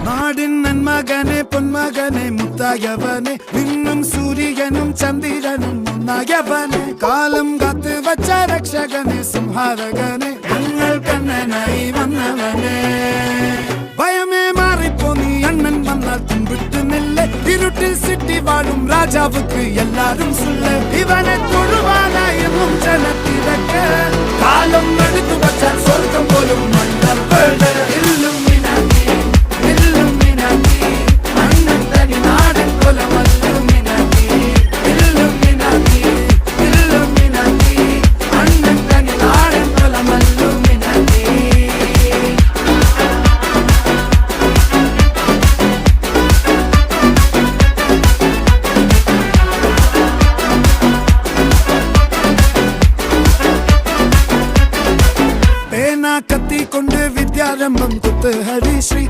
നാടിൻ നന്മകനെ പൊന്മകനെ മുത്തായവനെ നിന്നും സൂര്യനും ചന്ദ്രനും ഒന്നായവനെ കാലം കാത്ത് വച്ച രക്ഷകനെ സംഹാരകനെ ഞങ്ങൾ കണ്ണനായി വന്നവനെ ഭയമേ മാറിപ്പോ നീ അണ്ണൻ വന്നാൽ തുമ്പിട്ട് നില്ലേ ഇരുട്ടിൽ സിറ്റി വാഴും രാജാവുക്ക് എല്ലാരും സുല്ല ഇവനെ തൊഴുവാനായെന്നും ജനത്തിരക്ക് കാലം എടുത്തു വച്ചാൽ സ്വർഗം പോലും കത്തി കൊണ്ട് വിദ്യാരംഭം കുത്ത് ഹരിശ്രീ